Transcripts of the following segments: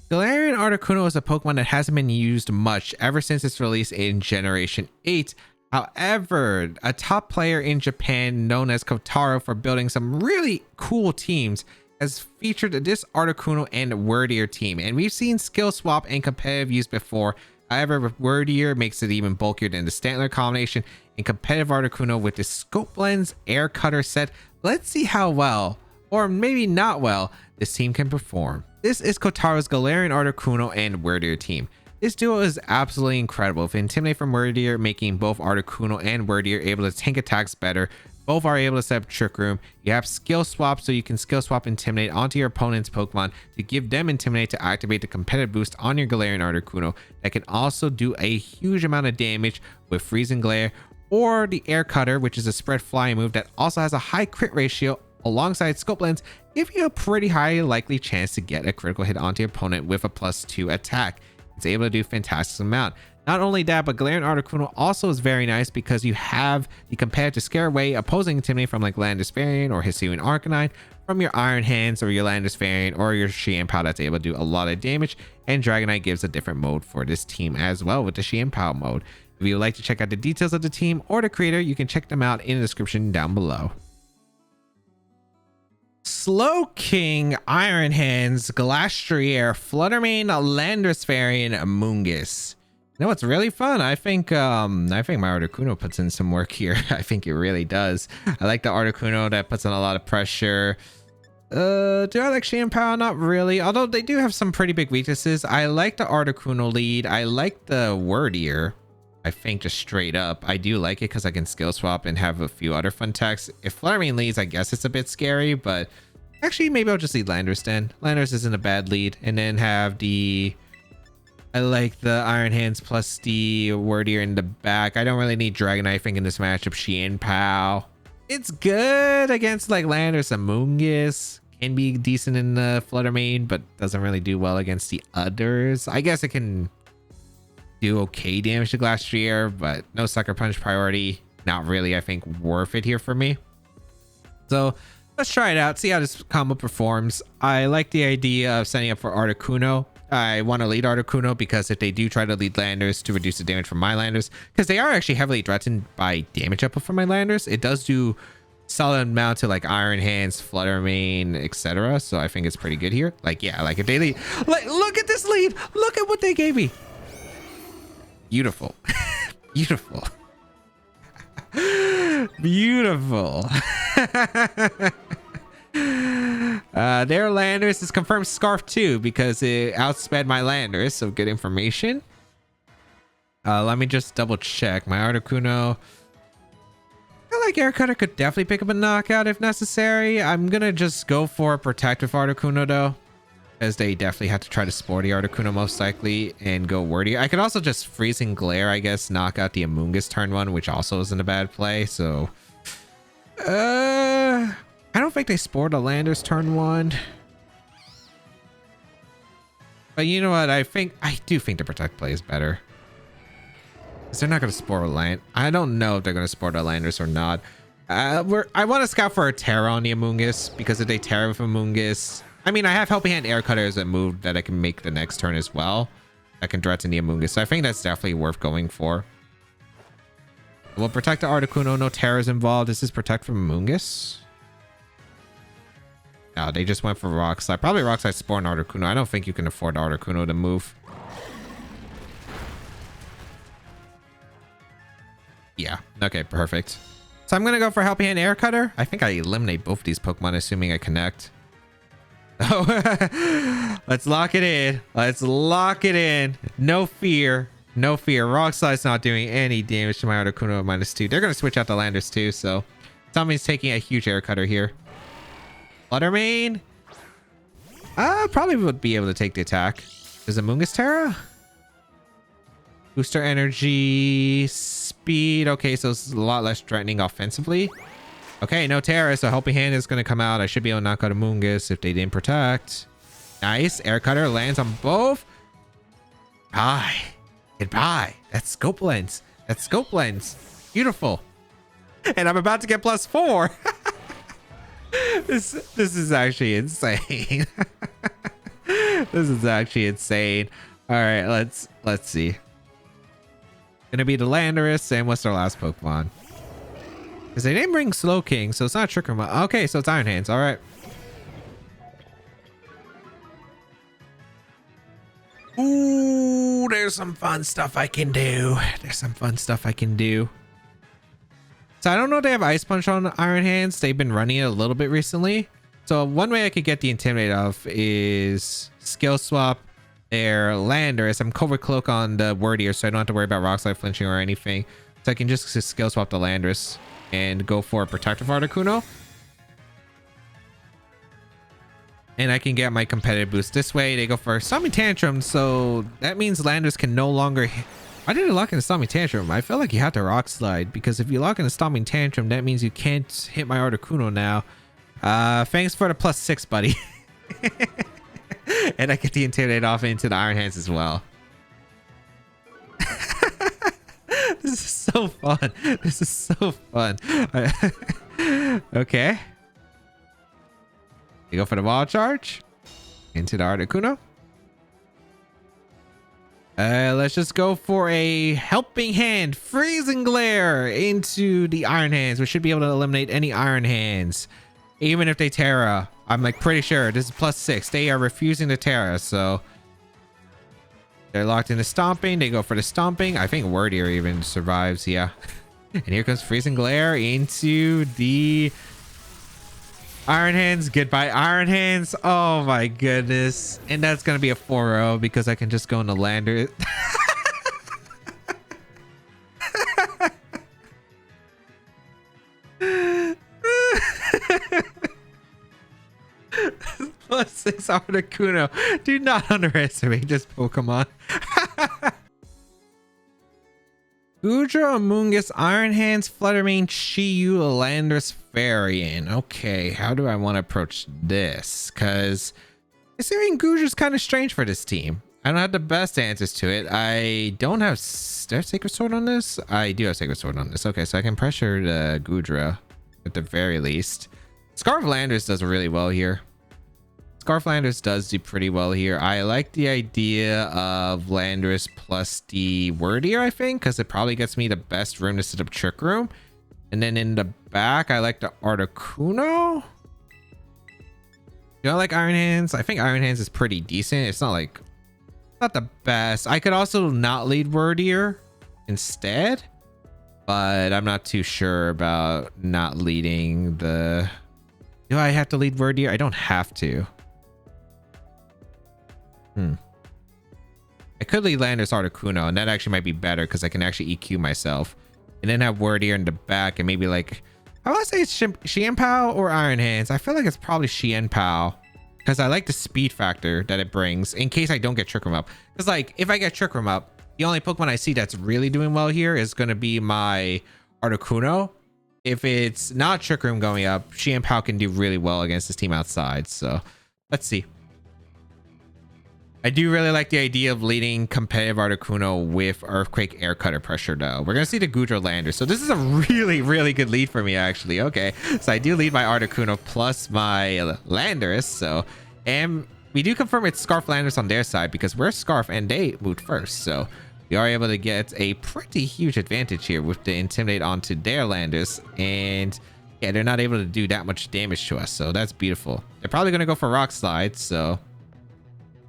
Galarian Articuno is a Pokemon that hasn't been used much ever since its release in Generation 8. However, a top player in Japan known as Kotaro for building some really cool teams has featured this Articuno and Wyrdeer team, and we've seen skill swap and competitive use before. However, with Wyrdeer makes it even bulkier than the Stantler combination in competitive Articuno with the Scope Lens Air Cutter set. Let's see how well, or maybe not well, this team can perform. This is Kotaro's Galarian Articuno and Wyrdeer team. This duo is absolutely incredible, with Intimidate from Wyrdeer making both Articuno and Wyrdeer able to tank attacks better. Both are able to set up Trick Room. You have skill swap, so you can skill swap Intimidate onto your opponent's Pokemon to give them Intimidate to activate the competitive boost on your Galarian Articuno. That can also do a huge amount of damage with Freezing Glare, or the Air Cutter, which is a spread flying move that also has a high crit ratio alongside Scope Lens, give you a pretty high likely chance to get a critical hit onto your opponent with a +2 attack. It's able to do fantastic amount. Not only that, but Galarian Articuno also is very nice because you have the competitive to scare away opposing Intimidate from like Landorus variant or Hisuian Arcanine from your Iron Hands or your Landorus variant or your Xianpao that's able to do a lot of damage. And Dragonite gives a different mode for this team as well with the Xianpao mode. If you would like to check out the details of the team or the creator, you can check them out in the description down below. Slowking, Iron Hands, Glastrier, Fluttermane, Landorus variant, Amoonguss. You know what's really fun? I think my Articuno puts in some work here. I think it really does. I like the Articuno that puts in a lot of pressure. Do I like Xianpao? Not really. Although they do have some pretty big weaknesses. I like the Articuno lead. I like the Wyrdeer. I think just straight up. I do like it because I can skill swap and have a few other fun techs. If Fluttermane leads, I guess it's a bit scary, but actually maybe I'll just lead Landorus then. Landorus isn't a bad lead. And then have the... I like the Iron Hands plus the Wyrdeer in the back. I don't really need Dragonite, I think, in this matchup. Xianpao. It's good against like Landorus and Amoonguss. Can be decent in the Fluttermane, but doesn't really do well against the others. I guess it can do okay damage to Glastrier, but no Sucker Punch priority. Not really, I think, worth it here for me. So let's try it out, see how this combo performs. I like the idea of setting up for Articuno. I want to lead Articuno because if they do try to lead Landorus to reduce the damage from my Landorus, because they are actually heavily threatened by damage up from my Landorus, it does do solid amount to like Iron Hands, Fluttermane, etc. So I think it's pretty good here. Like, yeah, like if they lead, like, look at this lead. Look at what they gave me. Beautiful. Beautiful. Beautiful. Their Landorus is confirmed Scarf too because it outsped my Landorus, so good information. Let me just double check my Articuno. I feel like Air Cutter could definitely pick up a knockout if necessary. I'm gonna just go for a Protective Articuno though, because they definitely have to try to Sporty Articuno most likely and go Wyrdeer. I could also just Freezing Glare, I guess, knock out the Amoonguss turn 1, which also isn't a bad play. So I don't think they Sport a Landorus turn 1. But you know what? I do think the Protect play is better. Because they're not going to Sport a Land. I don't know if they're going to Sport a Landorus or not. I want to scout for a Terra on the Amoonguss, because if they Terra with Amoonguss... I mean, I have Helping Hand Air Cutter as a move that I can make the next turn as well. I can threaten the Amoonguss. So I think that's definitely worth going for. We'll protect the Articuno. No Terras involved. This is Protect from Amoonguss. No, they just went for Rock Slide. Probably Rock Slide Sport and Articuno. I don't think you can afford Articuno to move. Yeah. Okay, perfect. So I'm going to go for Helping Hand Air Cutter. I think I eliminate both of these Pokemon, assuming I connect. Oh, let's lock it in. Let's lock it in. No fear. No fear. Rock Slide's not doing any damage to my Articuno at -2. They're going to switch out the Landorus too, so somebody's taking a huge Air Cutter here. Fluttermane. Probably would be able to take the attack. Is Amoonguss Terra? Booster energy, speed. Okay, so it's a lot less threatening offensively. Okay, no Terra, so Helping Hand is going to come out. I should be able to knock out Amoonguss if they didn't protect. Nice. Air Cutter lands on both. Bye. Goodbye. That's Scope Lens. That's Scope Lens. Beautiful. And I'm about to get +4. This is actually insane. This is actually insane. All right, let's see. Gonna be the Landorus, and what's our last Pokemon? Because they didn't bring Slowking, so it's not Trick Room. Okay, so it's Iron Hands. All right. Ooh, there's some fun stuff I can do. So I don't know if they have Ice Punch on Iron Hands. They've been running it a little bit recently. So one way I could get the Intimidate off is skill swap their Landorus. I'm Covert Cloak on the Wyrdeer, so I don't have to worry about Rock Slide flinching or anything. So I can just skill swap the Landorus and go for a Protective Articuno. And I can get my competitive boost this way. They go for Stomping Tantrum, so that means Landorus can no longer... Why did it lock in a Stomping Tantrum? I felt like you had to Rock Slide, because if you lock in a Stomping Tantrum, that means you can't hit my Articuno now. Thanks for the +6, buddy. And I get the Intimidate off into the Iron Hands as well. This is so fun. Okay. You go for the Wild Charge into the Articuno. Let's just go for a Helping Hand, Freezing Glare into the Iron Hands. We should be able to eliminate any Iron Hands, even if they Terra. I'm like pretty sure this is +6. They are refusing to Terra, so they're locked into Stomping. They go for the Stomping. I think Wyrdeer even survives. Yeah. And here comes Freezing Glare into the Iron Hands. Goodbye, Iron Hands. Oh my goodness. And that's gonna be a 4-0 because I can just go into Lander. +6 Articuno. Do not underestimate this Pokemon. Goodra, Amoonguss, Iron Hands, Fluttermane, Chi-Yu, Landorus, Varian. Okay, how do I want to approach this? Because considering Goodra's kind of strange for this team. I don't have the best answers to it. I don't have... Do I have Sacred Sword on this? I do have Sacred Sword on this. Okay, so I can pressure the Goodra at the very least. Scarf Landorus does really well here. Scarf Landorus does do pretty well here. I like the idea of Landorus plus the Wyrdeer, I think, because it probably gets me the best room to set up Trick Room. And then in the back, I like the Articuno. Do I like Iron Hands? I think Iron Hands is pretty decent. It's not like... not the best. I could also not lead Wyrdeer instead, but I'm not too sure about not leading the... Do I have to lead Wyrdeer? I don't have to. I could lead Landorus Articuno, and that actually might be better because I can actually EQ myself. And then have Wyrdeer in the back, and maybe like... I want to say it's Xianpao or Iron Hands. I feel like it's probably Xianpao, because I like the speed factor that it brings in case I don't get Trick Room up. Because like, if I get Trick Room up, the only Pokemon I see that's really doing well here is going to be my Articuno. If it's not Trick Room going up, Xianpao can do really well against this team outside. So let's see. I do really like the idea of leading competitive Articuno with Earthquake Air Cutter pressure though. We're going to see the Goodra Lander. So this is a really, really good lead for me actually. Okay, so I do lead my Articuno plus my Landorus. So, and we do confirm it's Scarf Landorus on their side because we're Scarf and they moved first. So we are able to get a pretty huge advantage here with the Intimidate onto their Landorus. And yeah, they're not able to do that much damage to us. So that's beautiful. They're probably going to go for Rock Slide. So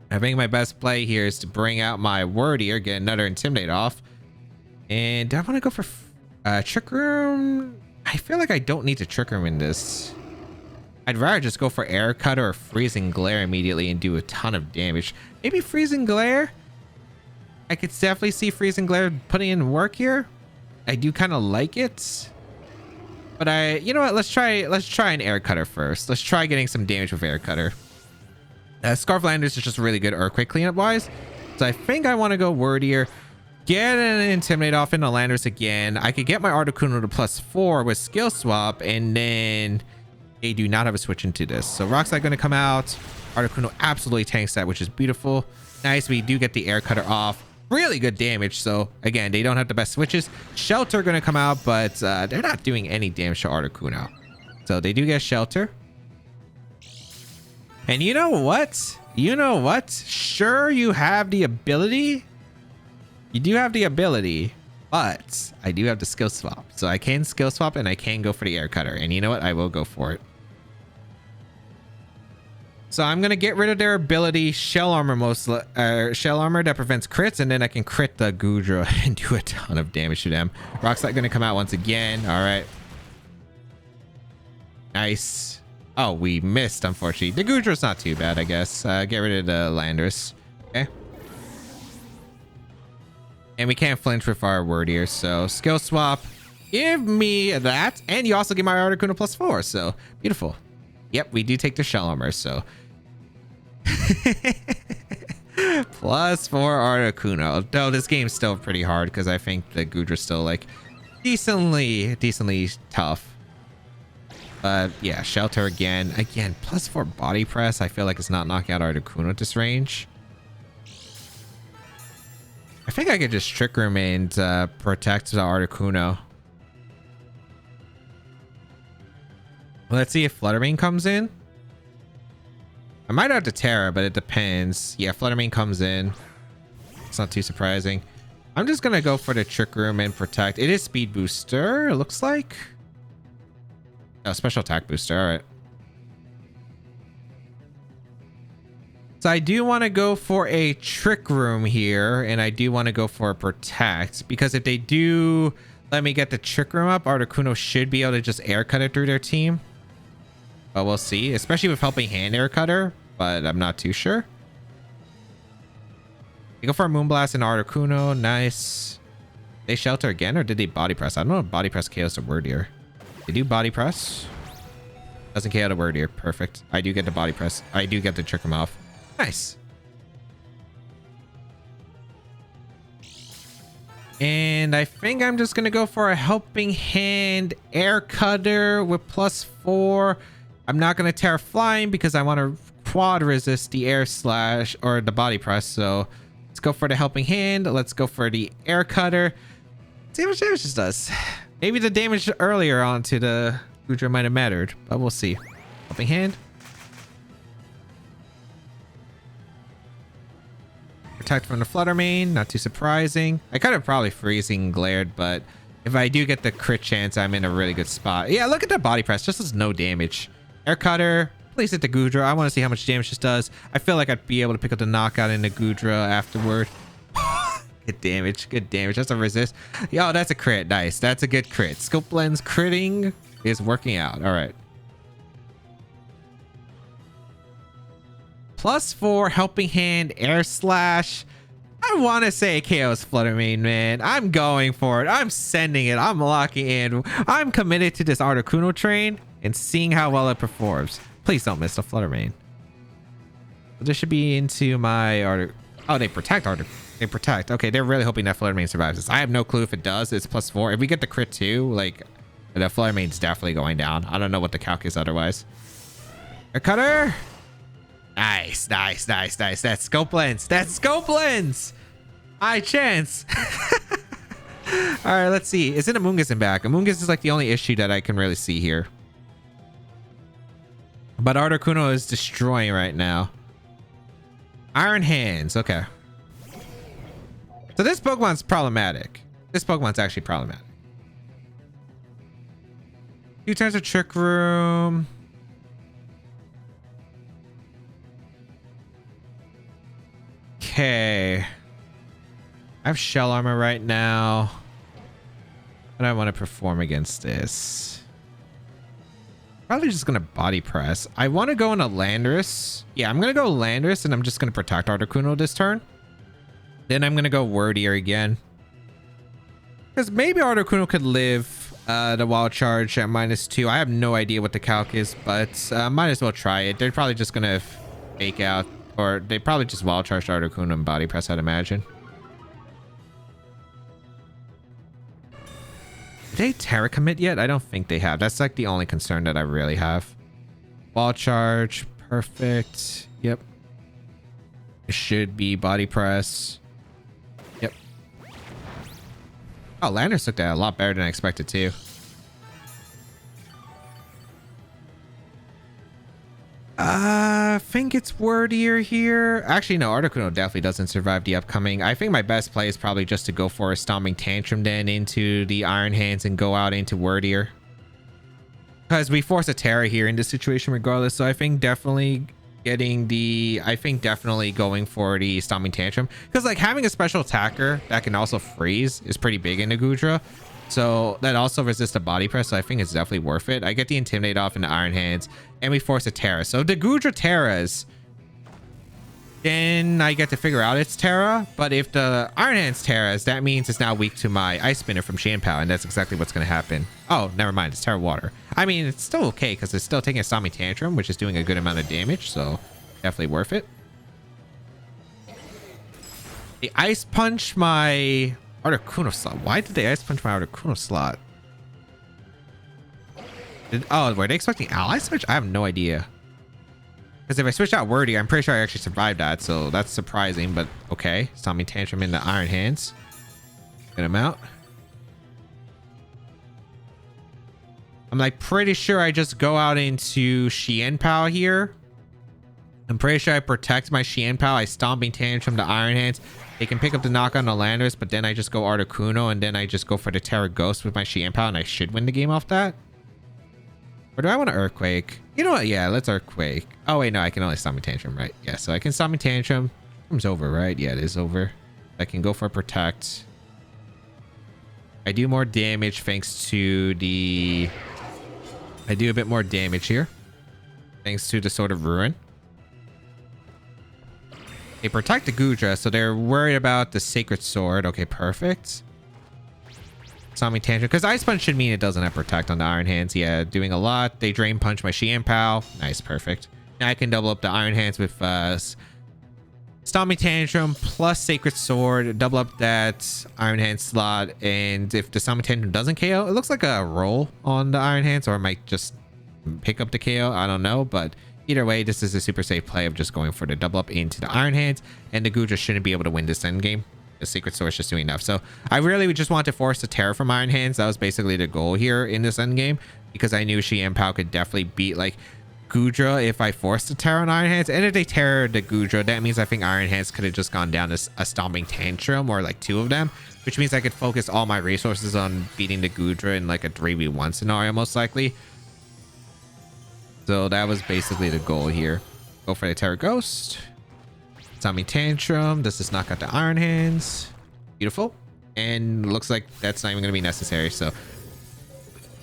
I think my best play here is to bring out my Wyrdeer, get another Intimidate off. And do I want to go for Trick Room? I feel like I don't need to Trick Room in this. I'd rather just go for Air Cutter or Freezing Glare immediately and do a ton of damage. Maybe Freezing Glare? I could definitely see Freezing Glare putting in work here. I do kind of like it. But you know what? Let's try an Air Cutter first. Let's try getting some damage with Air Cutter. Scarf Landorus is just really good Earthquake cleanup wise. So I think I want to go Wyrdeer, get an Intimidate off into Landorus again. I could get my Articuno to +4 with Skill Swap, and then they do not have a switch into this. So Rock Slide going to come out. Articuno absolutely tanks that, which is beautiful. Nice, we do get the Air Cutter off. Really good damage. So again, they don't have the best switches. Shelter going to come out, but they're not doing any damage to Articuno. So they do get Shelter. And you know what? You know what? Sure, you have the ability. You do have the ability, but I do have the skill swap. So I can skill swap and I can go for the air cutter. And you know what? I will go for it. So I'm going to get rid of their ability, shell armor shell armor that prevents crits. And then I can crit the Goodra and do a ton of damage to them. Rock Slide going to come out once again. All right. Nice. Oh, we missed, unfortunately. The Goodra's not too bad, I guess. Get rid of the Landorus. Okay. And we can't flinch with our Wyrdeer, so skill swap. Give me that. And you also get my Articuno +4, so beautiful. Yep, we do take the shell armor, so. +4 Articuno. Though this game's still pretty hard because I think the Goodra's still like decently tough. But yeah, shelter again. Again, +4 body press. I feel like it's not knocking out Articuno at this range. I think I could just Trick Room and protect the Articuno. Let's see if Fluttermane comes in. I might have to Terra, but it depends. Yeah, Fluttermane comes in. It's not too surprising. I'm just going to go for the Trick Room and protect. It is Speed Booster, it looks like. Oh, Special Attack Booster. All right. So I do want to go for a Trick Room here, and I do want to go for a Protect, because if they do let me get the Trick Room up, Articuno should be able to just Air Cut it through their team. But we'll see, especially with Helping Hand Air Cutter, but I'm not too sure. They go for a Moonblast and Articuno. Nice. They shelter again, or did they Body Press? I don't know if Body Press KOs the Wyrdeer. They do Body Press. Doesn't KO the Wyrdeer. Perfect. I do get the Body Press. I do get to trick him off. Nice. And I think I'm just going to go for a Helping Hand Air Cutter with +4. I'm not going to Terra Flying because I want to quad resist the Air Slash or the Body Press. So let's go for the Helping Hand. Let's go for the Air Cutter. See how much damage this does. Maybe the damage earlier onto the Goodra might have mattered, but we'll see. Helping Hand. Protect from the Fluttermane, not too surprising. I could have probably Freezing Glared, but if I do get the crit chance, I'm in a really good spot. Yeah, look at that Body Press, just does no damage. Air Cutter, place it to Goodra. I want to see how much damage this does. I feel like I'd be able to pick up the knockout in the Goodra afterward. Good damage, good damage. That's a resist. Yo, that's a crit. Nice, that's a good crit. Scope Lens critting is working out. All right. +4 Helping Hand Air Slash. I want to say KO's Fluttermane, man. I'm going for it. I'm sending it. I'm locking in. I'm committed to this Articuno train and seeing how well it performs. Please don't miss the Fluttermane. This should be into my Oh, they protect They protect. Okay, they're really hoping that Fluttermane survives this. I have no clue if it does. It's +4. If we get the crit too, like, the Fluttermane's definitely going down. I don't know what the calc is otherwise. Air Cutter. Nice, nice, nice, nice. That's Scope Lens. That's Scope Lens. High chance. All right, let's see. Is it Amoonguss in back? Amoonguss is like the only issue that I can really see here. But Articuno is destroying right now. Iron Hands. Okay. So this Pokemon's problematic. This Pokemon's actually problematic. 2 turns of Trick Room. Okay. I have Shell Armor right now. How do I want to perform against this? Probably just going to Body Press. I want to go in a Landorus. Yeah, I'm going to go Landorus, and I'm just going to protect Articuno this turn. Then I'm going to go Wyrdeer again. Because maybe Articuno could live the Wild Charge at -2. I have no idea what the calc is, but might as well try it. They're probably just going to fake out. Or they probably just Wild Charge Articuno and Body Press, I'd imagine. Did they Terra commit yet? I don't think they have. That's like the only concern that I really have. Wild Charge. Perfect. Yep. It should be Body Press. Yep. Oh, Landorus looked at it a lot better than I expected too. I think it's Wyrdeer here. Actually, no, Articuno definitely doesn't survive the upcoming. I think my best play is probably just to go for a Stomping Tantrum then into the Iron Hands and go out into Wyrdeer. Because we force a Terra here in this situation regardless. So I think definitely going for the Stomping Tantrum. Because like having a special attacker that can also freeze is pretty big in the Goodra. So that also resists a body press. So I think it's definitely worth it. I get the Intimidate off in the Iron Hands and we force a Terra. So if the Goodra Terras, then I get to figure out it's Terra. But if the Iron Hands Terras, that means it's now weak to my Ice Spinner from Xianpao. And that's exactly what's going to happen. Oh, never mind. It's Terra Water. I mean, it's still okay because it's still taking a Stomping Tantrum, which is doing a good amount of damage. So definitely worth it. The Ice Punch my Articuno slot. Why did they Ice Punch my Articuno slot? Oh, were they expecting Ally Switch? I have no idea. Because if I switch out Wyrdeer, I'm pretty sure I actually survived that. So that's surprising, but okay. Stomping Tantrum in the Iron Hands. Get him out. I'm like pretty sure I just go out into Xianpao here. I'm pretty sure I protect my Xianpao. I Stomping Tantrum the Iron Hands. They can pick up the knock on the Landers, but then I just go Articuno and then I just go for the Terra Ghost with my Xianpao and I should win the game off that. Or do I want to Earthquake? You know what? Yeah, let's Earthquake. Oh wait, no, I can only Stomping Tantrum, right? Yeah, so I can Stomping Tantrum. It's over, right? Yeah, it is over. I can go for Protect. I do more damage thanks to the... I do a bit more damage here. Thanks to the Sword of Ruin. They protect the Goodra, so they're worried about the Sacred Sword. Okay, perfect. Stomping Tantrum, because Ice Punch should mean it doesn't have Protect on the Iron Hands. Yeah, doing a lot. They Drain Punch my Xianpao. Nice, perfect. Now I can double up the Iron Hands with Stomping Tantrum plus Sacred Sword. Double up that Iron Hand slot, and if the Stomping Tantrum doesn't KO, it looks like a roll on the Iron Hands, or it might just pick up the KO. I don't know, but either way, this is a super safe play of just going for the double up into the Iron Hands, and the Goodra shouldn't be able to win this end game. The Secret Sword is just doing enough. So I really just want to force the Terra from Iron Hands. That was basically the goal here in this end game, because I knew Xianpao could definitely beat like Goodra if I forced the Terra on Iron Hands. And if they Terra the Goodra, that means I think Iron Hands could have just gone down to a Stomping Tantrum or like two of them, which means I could focus all my resources on beating the Goodra in like a 3v1 scenario most likely. So that was basically the goal here. Go for the Terra Ghost. Stomping Tantrum. This does knock out the Iron Hands. Beautiful. And looks like that's not even going to be necessary. So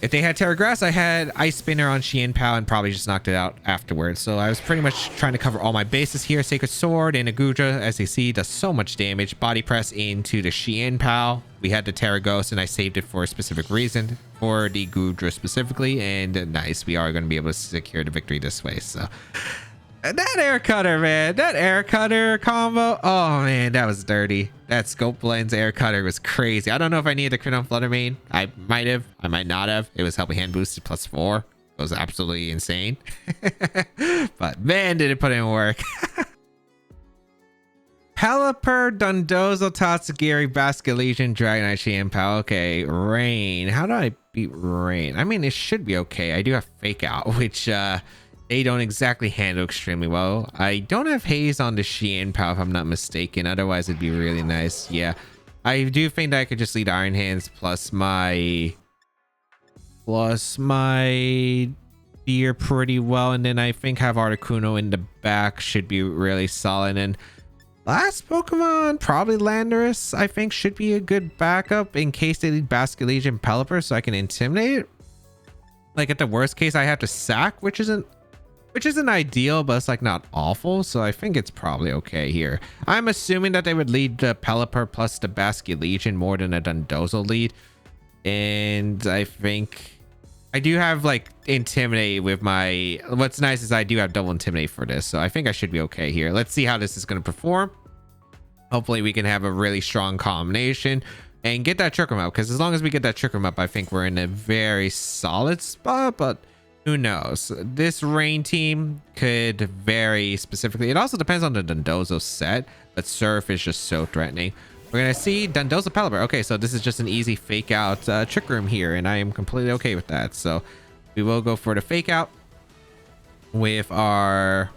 if they had Terra Grass, I had Ice Spinner on Xianpao and probably just knocked it out afterwards. So I was pretty much trying to cover all my bases here. Sacred Sword and a Goodra, as you see, does so much damage. Body Press into the Xianpao. We had the Terra Ghost and I saved it for a specific reason, for the Goodra specifically. And nice, we are going to be able to secure the victory this way. So that air cutter, man, that air cutter combo. Oh man, that was dirty. That Scope Blend's air cutter was crazy. I don't know if I needed the crit on Fluttermane. I might have, I might not have. It was Helping Hand boosted +4. It was absolutely insane. But man, did it put in work. Pelipper, Dondozo, Tatsugiri, Basculesian, Dragonite, Xianpao. Okay, Rain. How do I beat Rain? I mean, it should be okay. I do have Fake Out, which they don't exactly handle extremely well. I don't have Haze on the Xianpao if I'm not mistaken. Otherwise, it'd be really nice. Yeah, I do think that I could just lead Iron Hands plus my Deer pretty well, and then I think have Articuno in the back should be really solid. And last Pokemon, probably Landorus, I think should be a good backup in case they lead Basculesian and Pelipper, so I can intimidate it. Like at the worst case, I have to sack, which isn't ideal, but it's like not awful. So I think it's probably okay here. I'm assuming that they would lead the Pelipper plus the Basculesian more than a Dondozo lead. And I think I do have like Intimidate with my, what's nice is I do have double Intimidate for this. So I think I should be okay here. Let's see how this is going to perform. Hopefully we can have a really strong combination and get that Trick Room up, because as long as we get that Trick Room up, I think we're in a very solid spot. But who knows? This Rain team could vary specifically. It also depends on the Dondozo set, but Surf is just so threatening. We're going to see Dondozo Pelipper. Okay, so this is just an easy Fake Out Trick Room here, and I am completely okay with that. So we will go for the Fake Out with our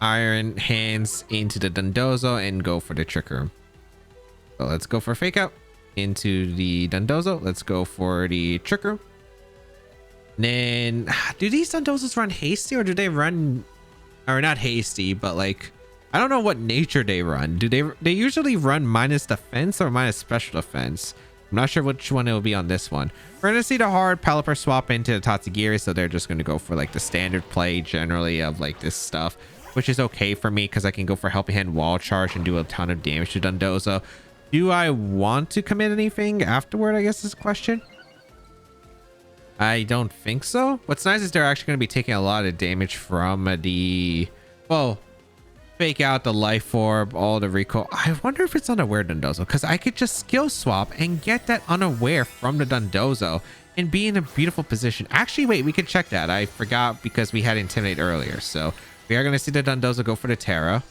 Iron Hands into the Dondozo and go for the Trick Room. So let's go for Fake Out into the Dondozo. Let's go for the Trick Room. And then, do these Dondozos run Hasty, or do they run, or not Hasty, but like, I don't know what nature they run. Do they usually run minus defense or minus special defense? I'm not sure which one it will be on this one. We're going to see the hard Pelipper swap into the Tatsugiri, so they're just going to go for like the standard play generally of like this stuff, which is okay for me because I can go for Helping Hand Wall Charge and do a ton of damage to Dondozo. Do I want to commit anything afterward, I guess is the question. I don't think so. What's nice is they're actually going to be taking a lot of damage from the, well, Fake Out, the Life Orb, all the recoil. I wonder if it's Unaware Dondozo, because I could just skill swap and get that Unaware from the Dondozo and be in a beautiful position. Actually, wait, we could check that. I forgot because we had Intimidate earlier. So we are going to see the Dondozo go for the Terra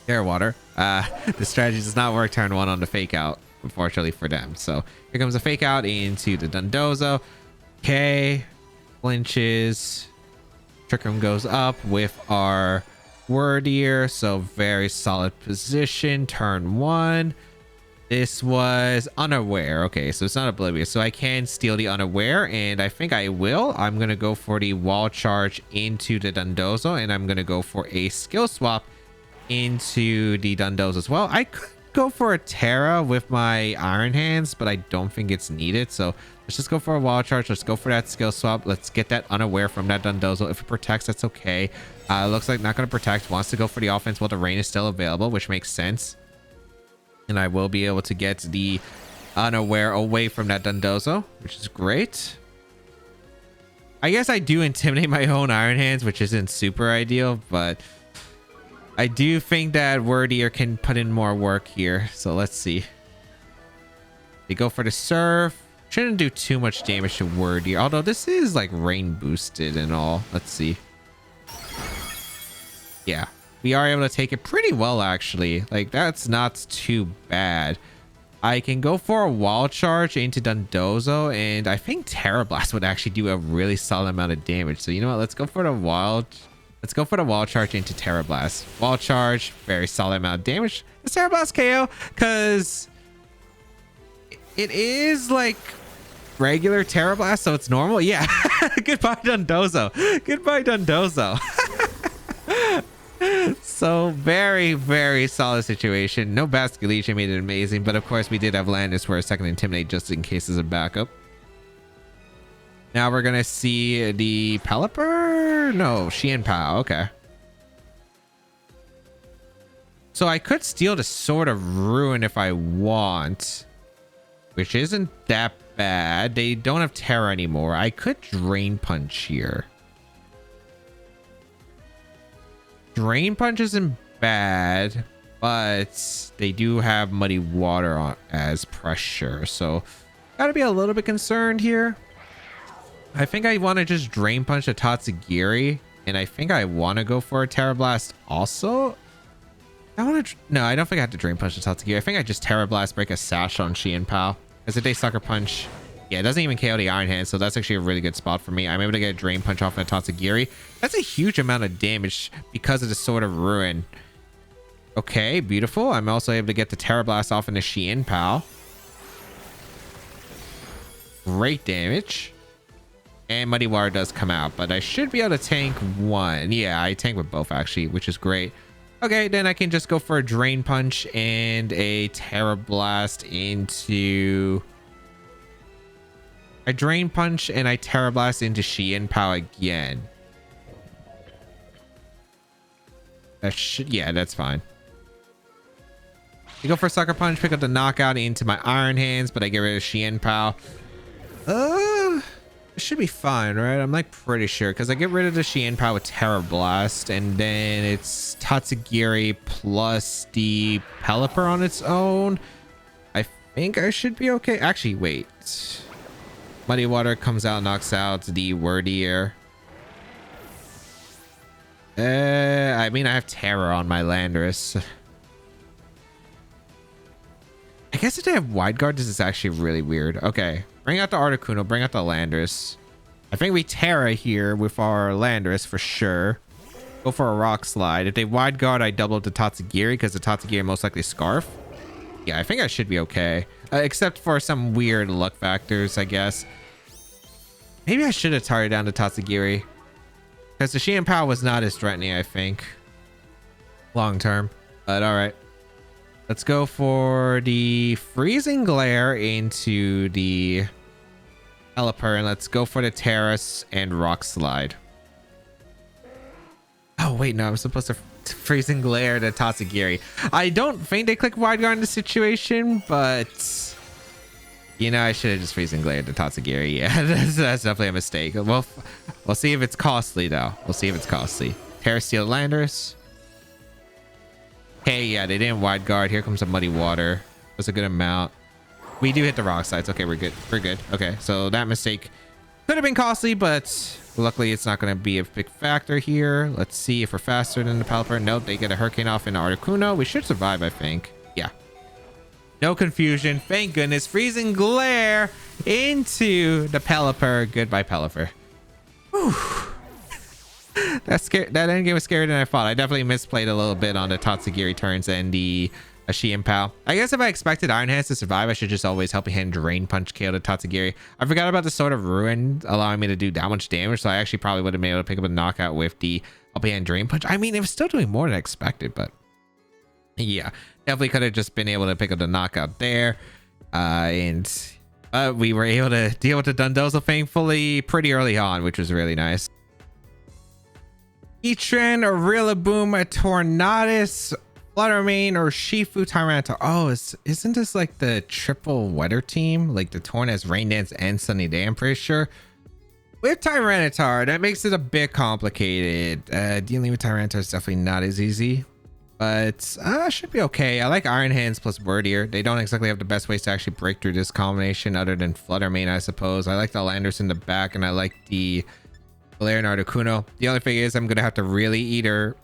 Water. The strategy does not work turn 1 on the Fake Out, unfortunately for them. So here comes a Fake Out into the Dondozo. Okay, flinches. Trick Room goes up with our Wyrdeer, so very solid position. Turn 1. This was Unaware. Okay, so it's not Oblivious, so I can steal the Unaware, and I think I will. I'm gonna go for the Wall Charge into the Dondozo, and I'm gonna go for a skill swap into the Dondozo as well. I could go for a Terra with my Iron Hands, but I don't think it's needed, so let's just go for a Wall Charge. Let's go for that skill swap. Let's get that Unaware from that Dondozo. If it protects, that's okay. Looks like not going to protect. Wants to go for the offense while the rain is still available, which makes sense. And I will be able to get the Unaware away from that Dondozo, which is great. I guess I do intimidate my own Iron Hands, which isn't super ideal, but I do think that Wyrdeer can put in more work here. So let's see. They go for the Surf. Shouldn't do too much damage to Wyrdeer, although this is like rain boosted and all. Let's see. Yeah, we are able to take it pretty well, actually. Like, that's not too bad. I can go for a Wall Charge into Dondozo, and I think Terra Blast would actually do a really solid amount of damage. So you know what? Let's go for the Wall Charge into Terra Blast. Wall Charge, very solid amount of damage. It's Terra Blast KO, because it is like regular Terra Blast, so it's normal. Yeah. Goodbye, Dondozo. Goodbye, Dondozo. So very, very solid situation. No Basculegion made it amazing, but of course we did have Landis for a second Intimidate just in case as a backup. Now we're gonna see the Pelipper. No, Xianpao. Okay. So I could steal the Sword of Ruin if I want, which isn't that bad. They don't have Terra anymore. I could Drain Punch here. Drain Punch isn't bad, but they do have Muddy Water on as pressure, so gotta be a little bit concerned here. I think I want to just Drain Punch a Tatsugiri, and I think I want to go for a Terra Blast also. No, I don't think I have to Drain Punch the Tatsugiri. I think I just Terra Blast, break a Sash on Xianpao. As if they Sucker Punch, yeah, it doesn't even KO the Iron Hand, so that's actually a really good spot for me. I'm able to get a Drain Punch off of the Tatsugiri. That's a huge amount of damage because of the Sword of Ruin. Okay, beautiful. I'm also able to get the Terra Blast off into Xianpao. Great damage. And Muddy Water does come out, but I should be able to tank one. Yeah, I tank with both actually, which is great. Okay, then I can just go for a Drain Punch and a Terra Blast into... I Drain Punch and I Terra Blast into Xianpao again. That should... yeah, that's fine. You go for Sucker Punch, pick up the Knockout into my Iron Hands, but I get rid of Xianpao. It should be fine, right? I'm like pretty sure because I get rid of the Xianpao with Terra Blast, and then it's Tatsugiri plus the Pelipper on its own. I think I should be okay. Actually, wait. Muddy Water comes out, knocks out the Wyrdeer. I mean, I have Terror on my Landorus. I guess if they have Wide Guard, this is actually really weird. Okay. Bring out the Articuno, bring out the Landorus. I think we Terra here with our Landorus for sure. Go for a Rock Slide. If they Wide Guard, I double the Tatsugiri because the Tatsugiri most likely Scarf. Yeah, I think I should be okay. Except for some weird luck factors, I guess. Maybe I should have targeted down the Tatsugiri. Because the Sheehan Power was not as threatening, I think. Long term. But alright. Let's go for the Freezing Glare into the Pelipper. And let's go for the Terrace and Rock Slide. Oh, wait, no. I'm supposed to Freezing Glare to Tatsugiri. I don't think they click Wide Guard in this situation, but... You know, I should have just Freezing Glare to Tatsugiri. Yeah, that's definitely a mistake. Well, we'll see if it's costly, though. We'll see if it's costly. Terra Steel Landers. Hey, yeah, they didn't Wide Guard. Here comes a Muddy Water. That's a good amount. We do hit the Rock Slides. Okay, we're good. We're good. Okay, so that mistake could have been costly, but luckily it's not going to be a big factor here. Let's see if we're faster than the Pelipper. Nope, they get a Hurricane off in Articuno. We should survive, I think. Yeah. No confusion. Thank goodness. Freezing Glare into the Pelipper. Goodbye, Pelipper. Whew. That endgame was scarier than I thought. I definitely misplayed a little bit on the Tatsugiri turns and the Sheehan Pow. I guess if I expected Iron Hands to survive, I should just always Helping Hand Drain Punch KO the Tatsugiri. I forgot about the Sword of Ruin allowing me to do that much damage, so I actually probably would have been able to pick up a knockout with the Helping Hand Drain Punch. I mean, it was still doing more than I expected, but yeah, definitely could have just been able to pick up the knockout there. And we were able to deal with the Dundozo thankfully pretty early on, which was really nice. Heatran, Rillaboom, Tornadus, Fluttermane, or Shifu Tyranitar. Oh, isn't this like the triple weather team? Like the Tornadus, Rain Dance, and Sunny Day, I'm pretty sure. With Tyranitar, that makes it a bit complicated. Dealing with Tyranitar is definitely not as easy. But should be okay. I like Iron Hands plus Wyrdeer. They don't exactly have the best ways to actually break through this combination other than Fluttermane, I suppose. I like the Landers in the back, and I like the Galarian Articuno. The only thing is I'm going to have to really either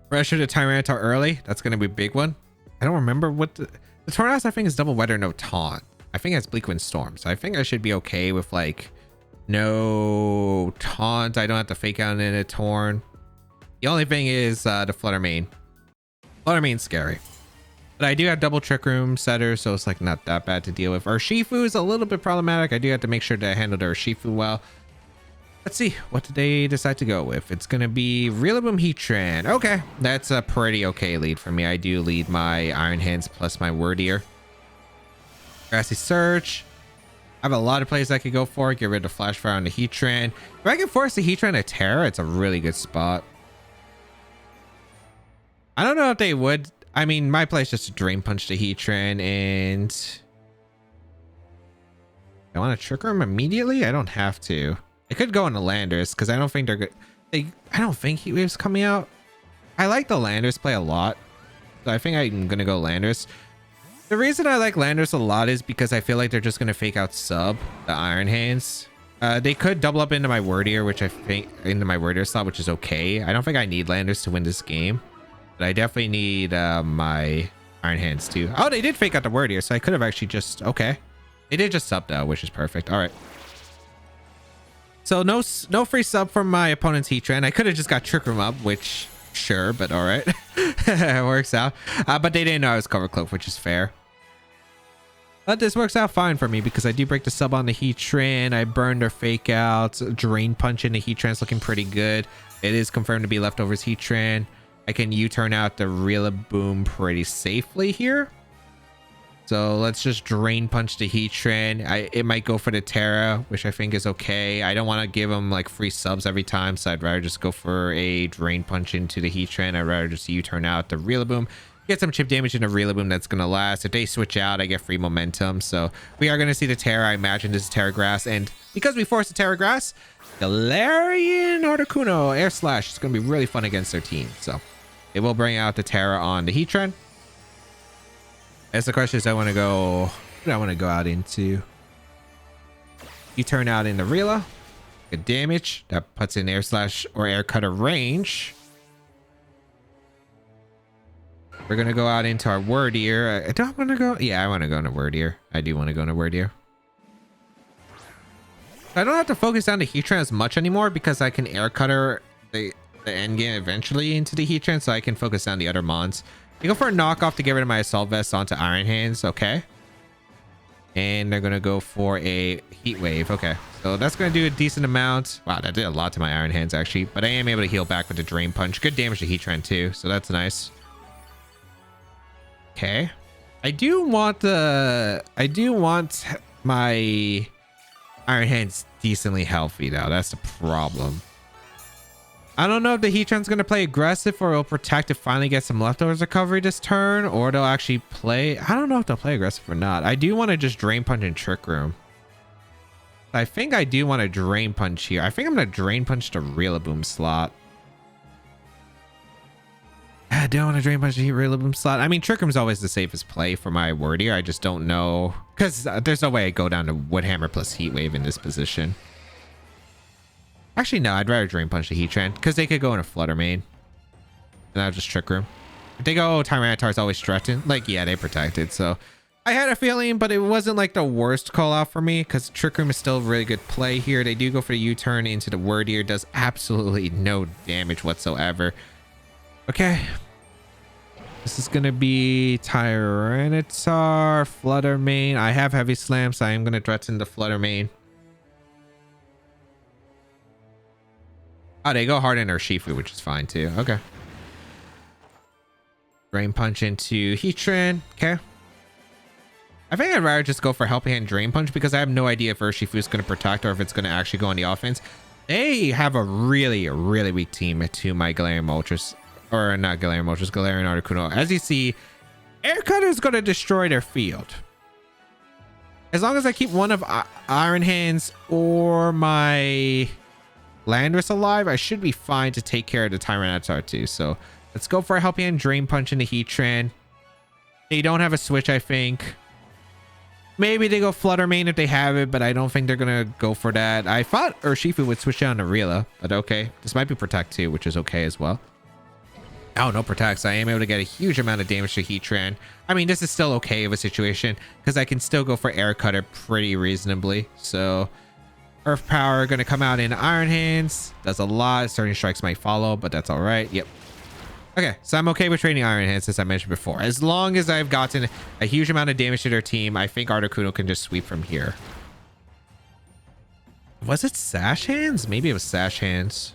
pressure the Tyranitar early. That's going to be a big one. I don't remember what the Tornadus, I think, is double weather, no taunt. I think it's Bleak Wind Storm. So I think I should be okay with like no taunt. I don't have to fake out in a Torn. The only thing is the Fluttermane. Fluttermane's scary. But I do have double Trick Room setters, so it's like not that bad to deal with. Urshifu is a little bit problematic. I do have to make sure that I handle the Urshifu well. Let's see, what did they decide to go with? It's gonna be Rillaboom Heatran. Okay, that's a pretty okay lead for me. I do lead my Iron Hands plus my Wyrdeer. Grassy Surge. I have a lot of plays I could go for. Get rid of Flash Fire on the Heatran. If I can force the Heatran to Terra, it's a really good spot. I don't know if they would. I mean, my play is just to Drain Punch the Heatran, and I want to Trick Room immediately. I don't have to. I could go into Landers because I don't think they're good. I don't think Heat Wave's coming out. I like the Landers play a lot, so I think I'm gonna go Landers. The reason I like Landers a lot is because I feel like they're just gonna fake out sub the Iron Hands. They could double up into my Wyrdeer, which I think into my Wyrdeer slot, which is okay. I don't think I need Landers to win this game. But I definitely need my Iron Hands too. Oh, they did fake out the Wyrdeer, so I could have actually just... Okay. They did just sub though, which is perfect. All right. So no free sub from my opponent's Heatran. I could have just got Trick Room up, which... Sure, but all right. It works out. But they didn't know I was Cover Cloak, which is fair. But this works out fine for me because I do break the sub on the Heatran. I burned their fake out. Drain Punch in the Heatran's looking pretty good. It is confirmed to be Leftovers Heatran. I can U-turn out the Rillaboom pretty safely here. So let's just Drain Punch the Heatran. It might go for the Terra, which I think is okay. I don't want to give him like free subs every time, so I'd rather just go for a Drain Punch into the Heatran. I'd rather just U-turn out the Rillaboom. Get some chip damage in the Rillaboom that's going to last. If they switch out, I get free momentum. So we are going to see the Terra. I imagine this is Terra Grass. And because we forced the Terra Grass, Galarian Articuno Air Slash is going to be really fun against their team. So it will bring out the Terra on the Heatran. As the question is, I want to go... What do I want to go out into? You turn out in the Rilla. Good damage. That puts in Air Slash or Air Cutter range. We're going to go out into our Wyrdeer. I don't want to go... Yeah, I want to go into Wyrdeer. I do want to go into Wyrdeer. I don't have to focus down the Heatran as much anymore because I can Air Cutter the the end game eventually into the Heatran so I can focus on the other mons. You go for a knockoff to get rid of my Assault Vest onto Iron Hands. Okay. And they're going to go for a Heat Wave. Okay. So that's going to do a decent amount. Wow, that did a lot to my Iron Hands actually. But I am able to heal back with the Drain Punch. Good damage to Heatran too. So that's nice. Okay. I do want my Iron Hands decently healthy though. That's the problem. I don't know if the Heatran's going to play aggressive or it'll protect to finally get some leftovers recovery this turn, or they'll actually play. I don't know if they'll play aggressive or not. I do want to just Drain Punch and Trick Room. I think I do want to Drain Punch here. I think I'm going to Drain Punch the Rillaboom slot. I don't want to Drain Punch the Rillaboom slot. I mean, Trick Room's always the safest play for my Wyrdeer. I just don't know, because there's no way I go down to Woodhammer plus Heat Wave in this position. Actually, no, I'd rather Drain Punch the Heatran because they could go in a Flutter Mane. And I'll just Trick Room. If they go, oh, Tyranitar's always threatened. Like, yeah, they protected. So I had a feeling, but it wasn't like the worst call out for me because Trick Room is still a really good play here. They do go for the U-turn into the Wyrdeer. Does absolutely no damage whatsoever. Okay. This is going to be Tyranitar, Flutter Mane. I have Heavy Slam, so I am going to threaten the Flutter Mane. Oh, they go hard in Urshifu, which is fine too. Okay. Drain Punch into Heatran. Okay. I think I'd rather just go for Helping Hand Drain Punch because I have no idea if Urshifu is going to protect or if it's going to actually go on the offense. They have a really, really weak team to my Galarian Moltres. Or not Galarian Moltres, Galarian Articuno. As you see, Air Cutter is going to destroy their field. As long as I keep one of Iron Hands or my Landorus alive, I should be fine to take care of the Tyranitar too. So let's go for a Helping Hand Drain Punch into Heatran. They don't have a switch, I think. Maybe they go Flutter Mane if they have it, but I don't think they're going to go for that. I thought Urshifu would switch down to Rila, but okay. This might be Protect too, which is okay as well. Oh, no Protects. I am able to get a huge amount of damage to Heatran. I mean, this is still okay of a situation because I can still go for Air Cutter pretty reasonably. So Earth Power going to come out in Iron Hands. Does a lot. Starting Strikes might follow, but that's all right. Yep. Okay, so I'm okay with trading Iron Hands, as I mentioned before. As long as I've gotten a huge amount of damage to their team, I think Articuno can just sweep from here. Was it Sash Hands? Maybe it was Sash Hands.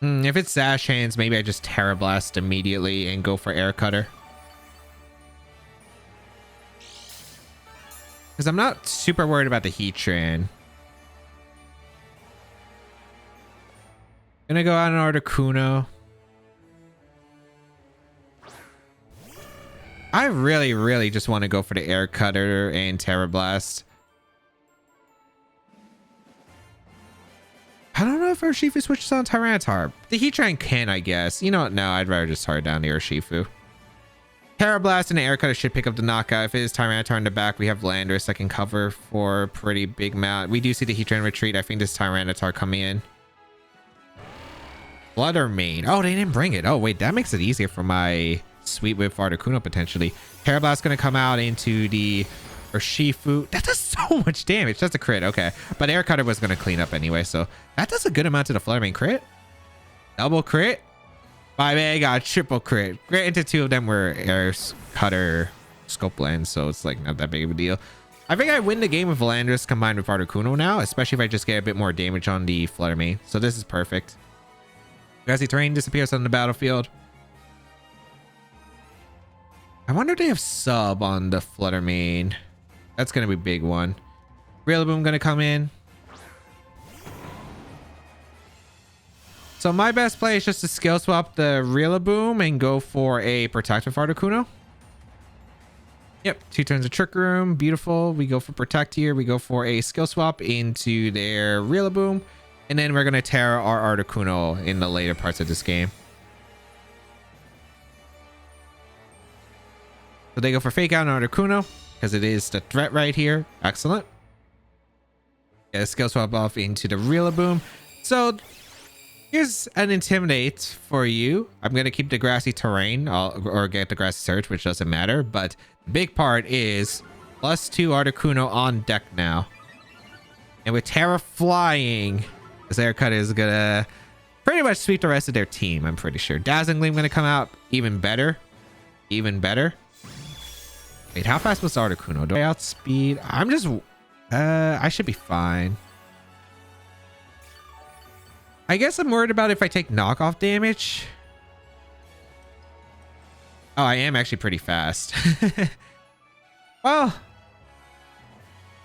If it's Sash Hands, maybe I just Terra Blast immediately and go for Air Cutter. Because I'm not super worried about the Heatran. Gonna go out on Articuno. I really just want to go for the Air Cutter and Terra Blast. I don't know if Urshifu switches on Tyranitar. The Heatran can, I guess. You know what? No, I'd rather just hard down the Urshifu. Terra Blast and Air Cutter should pick up the knockout. If it is Tyranitar in the back, we have Landorus that can cover for a pretty big amount. We do see the Heatran retreat. I think this Tyranitar coming in. Flutter Mane. Oh, they didn't bring it. Oh, wait. That makes it easier for my Sweet Whip Articuno potentially. Terra Blast going to come out into the Urshifu. That does so much damage. That's a crit. Okay. But Air Cutter was going to clean up anyway. So that does a good amount to the Flutter Mane crit. Double crit. My man got triple crit. Granted, two of them were Air Cutter Scope Blends. So it's like not that big of a deal. I think I win the game with Landorus combined with Articuno now. Especially if I just get a bit more damage on the Flutter Mane. So this is perfect. Grassy terrain disappears on the battlefield. I wonder if they have sub on the Flutter Mane. That's going to be a big one. Rillaboom going to come in. So my best play is just to skill swap the Rillaboom and go for a Protective Articuno. Yep, 2 turns of Trick Room. Beautiful. We go for Protect here. We go for a skill swap into their Rillaboom. And then we're going to tear our Articuno in the later parts of this game. So they go for Fake Out on Articuno because it is the threat right here. Excellent. Get a skill swap off into the Rillaboom. So here's an Intimidate for you. I'm going to keep the Grassy Terrain or get the Grassy Surge, which doesn't matter. But the big part is +2 Articuno on deck now. And with Terra flying, this air cutter is gonna pretty much sweep the rest of their team, I'm pretty sure. Dazzling Gleam gonna come out even better. Even better. Wait, how fast was Articuno? Do I outspeed? I'm just... I should be fine. I guess I'm worried about if I take knockoff damage. Oh, I am actually pretty fast. Well,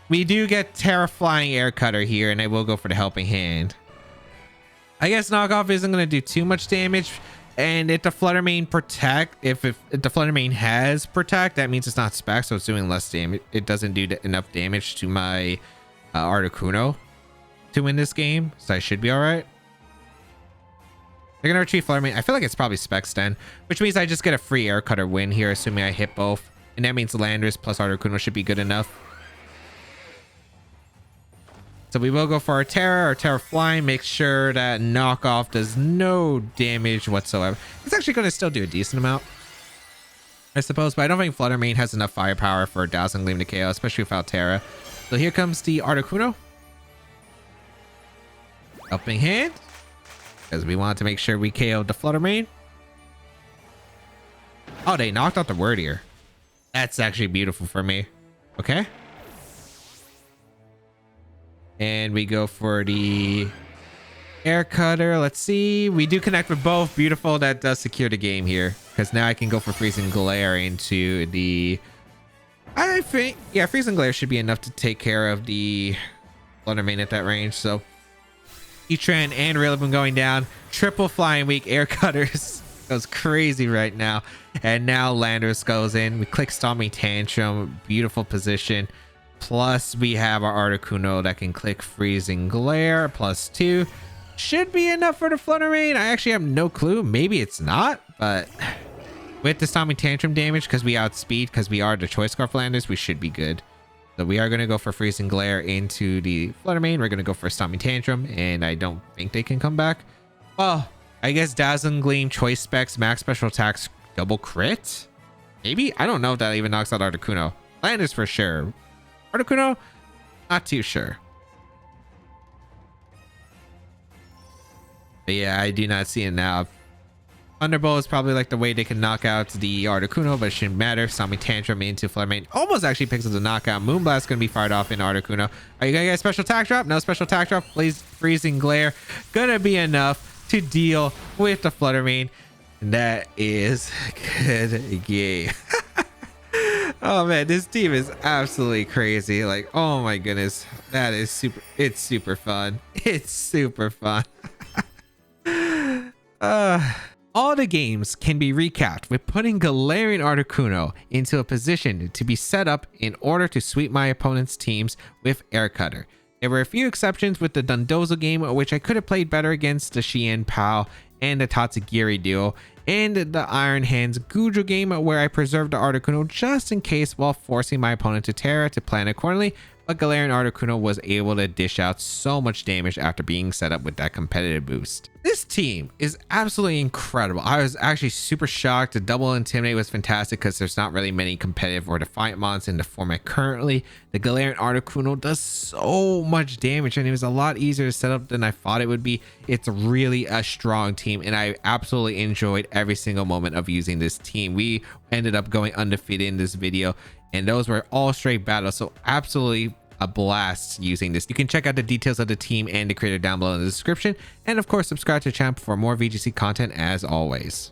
we do get Terra Flying Air Cutter here, and I will go for the Helping Hand. I guess knockoff isn't going to do too much damage. And if the Flutter Mane protect, if the Flutter Mane has protect, that means it's not spec, so it's doing less damage. It doesn't do enough damage to my Articuno to win this game, so I should be all right. They're gonna retreat Flutter Mane. I feel like it's probably specs then, which means I just get a free Air Cutter win here, assuming I hit both, and that means Landorus plus Articuno should be good enough. So we will go for our Terra Flying. Make sure that knockoff does no damage whatsoever. It's actually going to still do a decent amount, I suppose, but I don't think Flutter Mane has enough firepower for Dazzling Gleam to KO, especially without Terra. So here comes the Articuno. Helping Hand, because we want to make sure we KO the Flutter Mane. Oh, they knocked out the Wyrdeer. That's actually beautiful for me. Okay. And we go for the Air Cutter. Let's see. We do connect with both. Beautiful. That does secure the game here. Because now I can go for Freezing Glare into the... I think... Yeah, Freezing Glare should be enough to take care of the Flutter Mane at that range. So, Etran and Rillaboom going down. Triple Flying Weak Air Cutters. Goes crazy right now. And now Landorus goes in. We click Stomping Tantrum. Beautiful position. Plus, we have our Articuno that can click Freezing Glare. +2. Should be enough for the Flutter Mane. I actually have no clue. Maybe it's not, but with the Stomping Tantrum damage, because we outspeed, because we are the Choice Scarf Landers, we should be good. So we are going to go for Freezing Glare into the Flutter Mane. We're going to go for Stomping Tantrum, and I don't think they can come back. Well, I guess Dazzling Gleam, Choice Specs, Max Special Attacks, double crit? Maybe? I don't know if that even knocks out Articuno. Landers for sure. Articuno, not too sure. But yeah, I do not see it now. Thunderbolt is probably like the way they can knock out the Articuno, but it shouldn't matter. Stomping Tantrum into Flutter Mane almost actually picks up the knockout. Moonblast going to be fired off in Articuno. Are you going to get a special attack drop? No special attack drop. Please, Freezing Glare. Going to be enough to deal with the Flutter Mane. And that is a good game. Oh man, this team is absolutely crazy. Like, oh my goodness, that is super. It's super fun. It's super fun. All the games can be recapped with putting Galarian Articuno into a position to be set up in order to sweep my opponent's teams with Air Cutter. There were a few exceptions with the Dondozo game, which I could have played better against the Xian Pao and the Tatsugiri duo, and the Iron Hands Gujo game where I preserved the Articuno just in case while forcing my opponent to Terra to plan accordingly, but Galarian Articuno was able to dish out so much damage after being set up with that competitive boost. This team is absolutely incredible. I was actually super shocked. The double Intimidate was fantastic because there's not really many competitive or Defiant mons in the format currently. The Galarian Articuno does so much damage and it was a lot easier to set up than I thought it would be. It's really a strong team and I absolutely enjoyed every single moment of using this team. We ended up going undefeated in this video and those were all straight battles, so absolutely a blast using this. You can check out the details of the team and the creator down below in the description, and of course subscribe to the channel for more VGC content as always.